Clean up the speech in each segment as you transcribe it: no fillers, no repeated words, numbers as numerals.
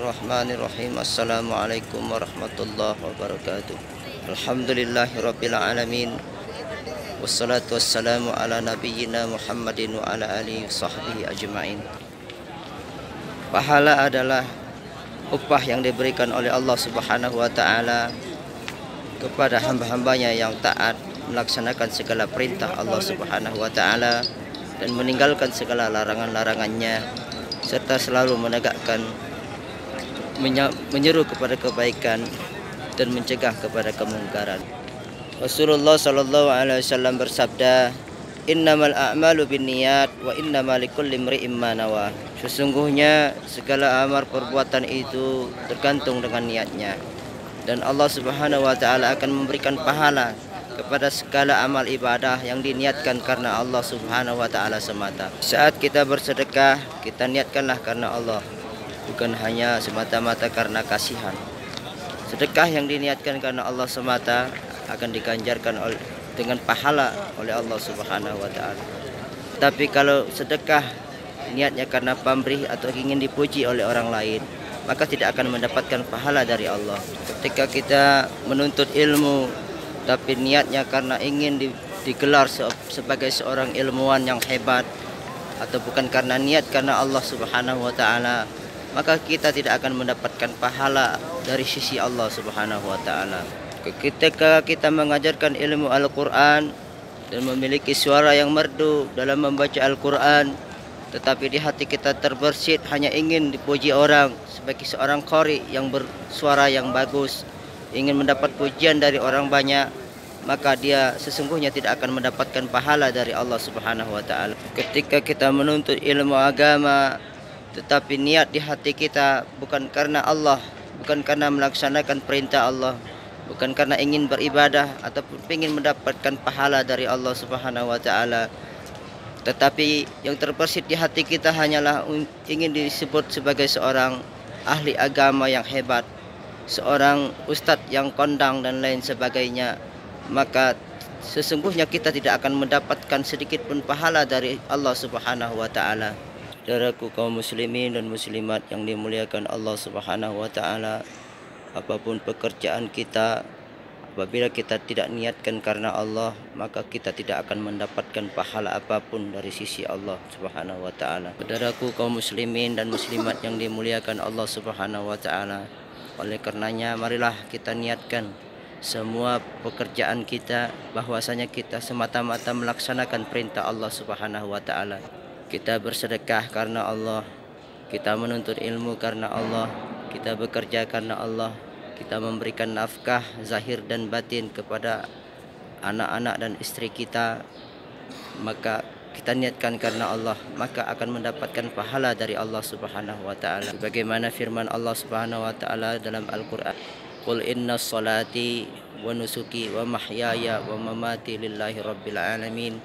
Bismillahirrahmanirrahim. Assalamualaikum warahmatullahi wabarakatuh. Alhamdulillahirabbil alamin. Wassalatu wassalamu ala nabiyyina Muhammadin wa ala alihi washabbihi ajmain. Pahala adalah upah yang diberikan oleh Allah Subhanahu wa taala kepada hamba-hambanya yang taat melaksanakan segala perintah Allah Subhanahu wa taala dan meninggalkan segala larangan-larangannya, serta selalu menyeru kepada kebaikan dan mencegah kepada kemungkaran. Rasulullah sallallahu alaihi wasallam bersabda, "Innamal a'malu binniyat wa innamal likulli imri'in ma nawa." Sesungguhnya segala amal perbuatan itu tergantung dengan niatnya, dan Allah Subhanahu wa taala akan memberikan pahala kepada segala amal ibadah yang diniatkan karena Allah Subhanahu wa taala semata. Saat kita bersedekah, kita niatkanlah karena Allah, bukan hanya semata-mata karena kasihan. Sedekah yang diniatkan karena Allah semata akan diganjarkan dengan pahala oleh Allah Subhanahu wa taala. Tapi kalau sedekah niatnya karena pamrih atau ingin dipuji oleh orang lain, maka tidak akan mendapatkan pahala dari Allah. Ketika kita menuntut ilmu tapi niatnya karena ingin digelar sebagai seorang ilmuwan yang hebat, atau bukan karena niat karena Allah Subhanahu wa taala, maka kita tidak akan mendapatkan pahala dari sisi Allah Subhanahu wa taala. Ketika kita mengajarkan ilmu Al-Qur'an dan memiliki suara yang merdu dalam membaca Al-Qur'an, tetapi di hati kita terbersit hanya ingin dipuji orang sebagai seorang qari yang bersuara yang bagus, ingin mendapat pujian dari orang banyak, maka dia sesungguhnya tidak akan mendapatkan pahala dari Allah Subhanahu wa taala. Ketika kita menuntut ilmu agama tetapi niat di hati kita bukan karena Allah, bukan karena melaksanakan perintah Allah, bukan karena ingin beribadah ataupun ingin mendapatkan pahala dari Allah Subhanahu wa taala, tetapi yang terbersit di hati kita hanyalah ingin disebut sebagai seorang ahli agama yang hebat, seorang ustadz yang kondang dan lain sebagainya, maka sesungguhnya kita tidak akan mendapatkan sedikit pun pahala dari Allah Subhanahu wa taala. Saudaraku kaum muslimin dan muslimat yang dimuliakan Allah Subhanahu wa taala, apapun pekerjaan kita, apabila kita tidak niatkan karena Allah, maka kita tidak akan mendapatkan pahala apapun dari sisi Allah Subhanahu wa taala. Saudaraku kaum muslimin dan muslimat yang dimuliakan Allah Subhanahu wa taala, oleh karenanya marilah kita niatkan semua pekerjaan kita bahwasanya kita semata-mata melaksanakan perintah Allah Subhanahu wa taala. Kita bersedekah karena Allah, kita menuntut ilmu karena Allah, kita bekerja karena Allah, kita memberikan nafkah zahir dan batin kepada anak-anak dan istri kita, maka kita niatkan karena Allah, maka akan mendapatkan pahala dari Allah Subhanahu wa taala. Bagaimana firman Allah Subhanahu wa taala dalam Al-Qur'an, "Qul inna sholati wa nusuki wa mahyaya wa mamati lillahi rabbil alamin."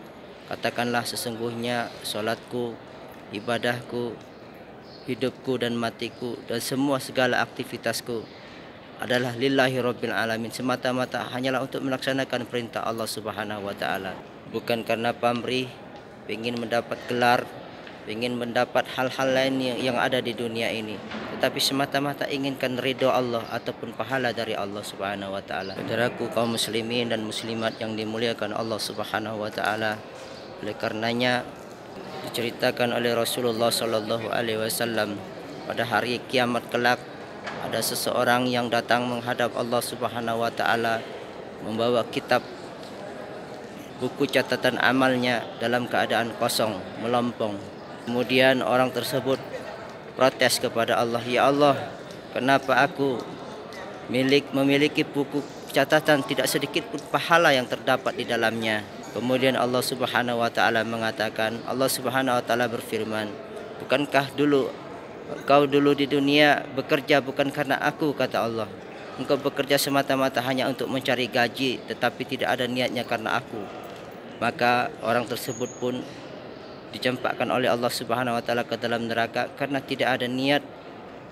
Katakanlah, sesungguhnya salatku, ibadahku, hidupku dan matiku dan semua segala aktivitasku adalah lillahi rabbil alamin, semata-mata hanyalah untuk melaksanakan perintah Allah Subhanahu wa taala, bukan karena pamrih, ingin mendapat gelar, ingin mendapat hal-hal lain yang ada di dunia ini, tetapi semata-mata inginkan ridho Allah ataupun pahala dari Allah Subhanahu wa taala. Saudaraku kaum muslimin dan muslimat yang dimuliakan Allah Subhanahu wa taala, oleh karenanya diceritakan oleh Rasulullah sallallahu alaihi wasallam, pada hari kiamat kelak ada seseorang yang datang menghadap Allah Subhanahu wa taala membawa kitab buku catatan amalnya dalam keadaan kosong, melompong. Kemudian orang tersebut protes kepada Allah, "Ya Allah, kenapa aku memiliki buku catatan tidak sedikit pun pahala yang terdapat di dalamnya?" Kemudian Allah Subhanahu wa taala mengatakan, Allah Subhanahu wa taala berfirman, "Bukankah engkau dulu di dunia bekerja bukan karena aku," kata Allah. "Engkau bekerja semata-mata hanya untuk mencari gaji, tetapi tidak ada niatnya karena aku." Maka orang tersebut pun dicampakkan oleh Allah Subhanahu wa taala ke dalam neraka karena tidak ada niat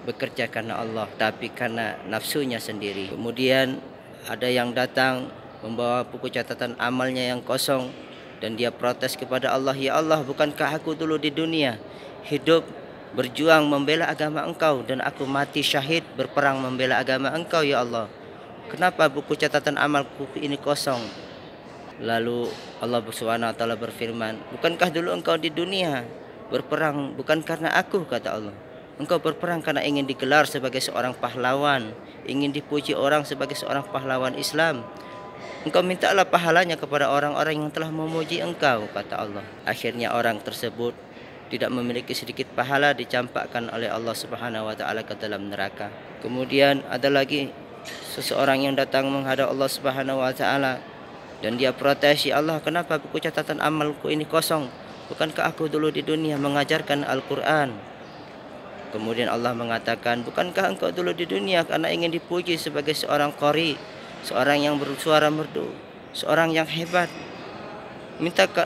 bekerja karena Allah, tapi karena nafsunya sendiri. Kemudian ada yang datang membawa buku catatan amalnya yang kosong dan dia protes kepada Allah, "Ya Allah, bukankah aku dulu di dunia hidup berjuang membela agama Engkau dan aku mati syahid berperang membela agama Engkau ya Allah. Kenapa buku catatan amalku ini kosong? Lalu Allah Subhanahu wa taala berfirman, bukankah dulu engkau di dunia berperang bukan karena aku, kata Allah. Engkau berperang karena ingin digelar sebagai seorang pahlawan, ingin dipuji orang sebagai seorang pahlawan Islam. Engkau mintalah pahalanya kepada orang-orang yang telah memuji engkau, kata Allah. Akhirnya orang tersebut tidak memiliki sedikit pahala dicampakkan oleh Allah Subhanahu wa taala ke dalam neraka. Kemudian ada lagi seseorang yang datang menghadap Allah Subhanahu wa taala dan dia protes, ya Allah, kenapa buku catatan amalku ini kosong? Bukankah aku dulu di dunia mengajarkan Al-Quran? Kemudian Allah mengatakan, bukankah engkau dulu di dunia karena ingin dipuji sebagai seorang qari, seorang yang bersuara merdu, seorang yang hebat?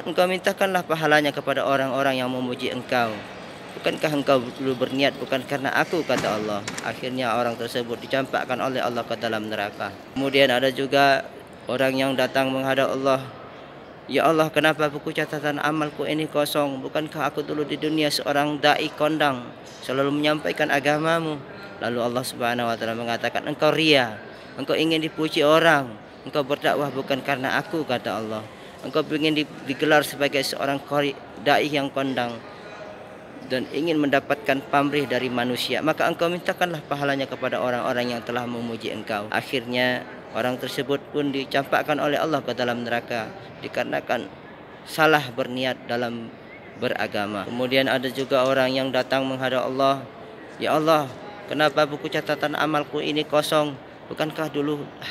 Engkau mintakanlah pahalanya kepada orang-orang yang memuji engkau. Bukankah engkau dulu berniat bukan karena aku, kata Allah. Akhirnya orang tersebut dicampakkan oleh Allah ke dalam neraka. Kemudian ada juga orang yang datang menghadap Allah, ya Allah, kenapa buku catatan amalku ini kosong? Bukankah aku dulu di dunia seorang dai kondang, selalu menyampaikan agamamu? Lalu Allah Subhanahu wa taala mengatakan, engkau ria, engkau ingin dipuji orang, engkau berdakwah bukan karena aku, kata Allah. Engkau ingin digelar sebagai seorang dai yang kondang dan ingin mendapatkan pamrih dari manusia, maka engkau mintakanlah pahalanya kepada orang-orang yang telah memuji engkau. Akhirnya orang tersebut pun dicampakkan oleh Allah ke dalam neraka dikarenakan salah berniat dalam beragama. Kemudian ada juga orang yang datang menghadap Allah, ya Allah, kenapa buku catatan amalku ini kosong? Bukankah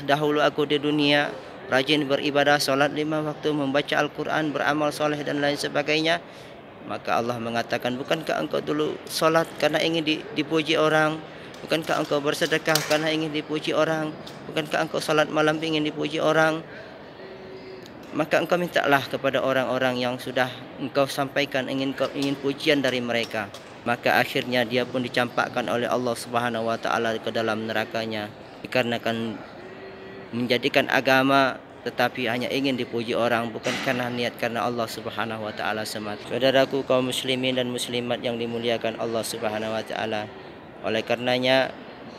dahulu aku di dunia rajin beribadah, salat 5 waktu, membaca Al-Quran, beramal soleh dan lain sebagainya? Maka Allah mengatakan, bukankah engkau dulu salat karena ingin dipuji orang? Bukankah engkau bersedekah karena ingin dipuji orang? Bukankah engkau salat malam ingin dipuji orang? Maka engkau mintalah kepada orang-orang yang sudah engkau sampaikan ingin pujian dari mereka. Maka akhirnya dia pun dicampakkan oleh Allah Subhanahu wa taala ke dalam nerakanya dikarenakan menjadikan agama tetapi hanya ingin dipuji orang, bukan karena niat karena Allah Subhanahu wa taala semata. Saudaraku kaum muslimin dan muslimat yang dimuliakan Allah Subhanahu wa taala, oleh karenanya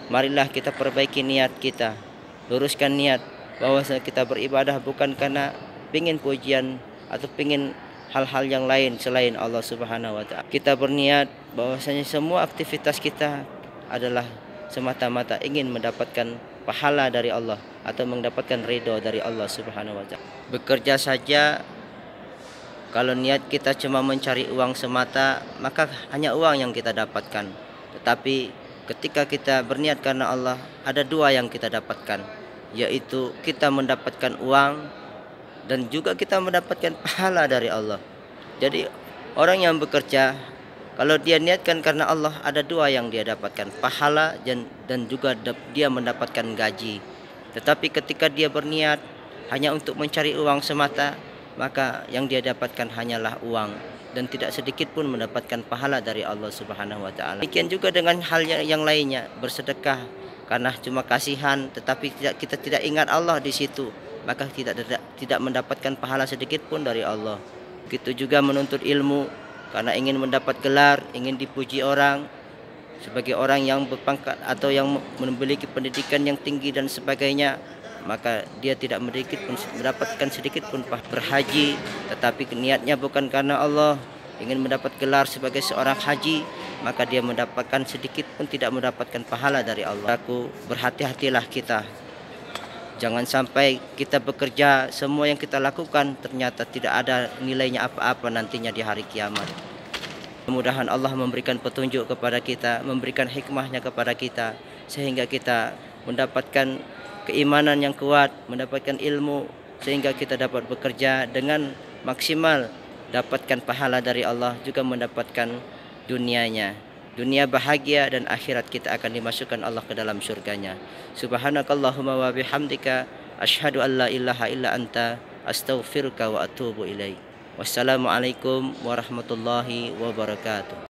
marilah kita perbaiki niat kita, luruskan niat bahwa kita beribadah bukan karena pingin pujian atau pingin hal-hal yang lain selain Allah Subhanahu wa taala. Kita berniat bahwasanya semua aktivitas kita adalah semata-mata ingin mendapatkan pahala dari Allah atau mendapatkan ridho dari Allah Subhanahu wa taala. Bekerja saja kalau niat kita cuma mencari uang semata, maka hanya uang yang kita dapatkan. Tetapi ketika kita berniat karena Allah, ada 2 yang kita dapatkan, yaitu kita mendapatkan uang dan juga kita mendapatkan pahala dari Allah. Jadi orang yang bekerja, kalau dia niatkan karena Allah, ada 2 yang dia dapatkan, pahala dan juga dia mendapatkan gaji. Tetapi ketika dia berniat hanya untuk mencari uang semata, maka yang dia dapatkan hanyalah uang dan tidak sedikit pun mendapatkan pahala dari Allah Subhanahu wa taala. Demikian juga dengan hal yang lainnya, bersedekah karena cuma kasihan tetapi kita tidak ingat Allah di situ, maka tidak mendapatkan pahala sedikit pun dari Allah. Begitu juga menuntut ilmu karena ingin mendapat gelar, ingin dipuji orang sebagai orang yang berpangkat atau yang memiliki pendidikan yang tinggi dan sebagainya, maka dia tidak mendapatkan sedikit pun berhaji, tetapi niatnya bukan karena Allah, ingin mendapat gelar sebagai seorang haji, maka dia mendapatkan sedikit pun tidak mendapatkan pahala dari Allah. Aku berhati-hatilah kita. Jangan sampai kita bekerja, semua yang kita lakukan ternyata tidak ada nilainya apa-apa nantinya di hari kiamat. Mudah-mudahan Allah memberikan petunjuk kepada kita, memberikan hikmahnya kepada kita, sehingga kita mendapatkan keimanan yang kuat, mendapatkan ilmu, sehingga kita dapat bekerja dengan maksimal, dapatkan pahala dari Allah, juga mendapatkan dunianya. Dunia bahagia dan akhirat kita akan dimasukkan Allah ke dalam surganya. Subhanakallahumma wa bihamdika asyhadu an la ilaha illa anta astaghfiruka wa atubu ilaik. Wassalamualaikum warahmatullahi wabarakatuh.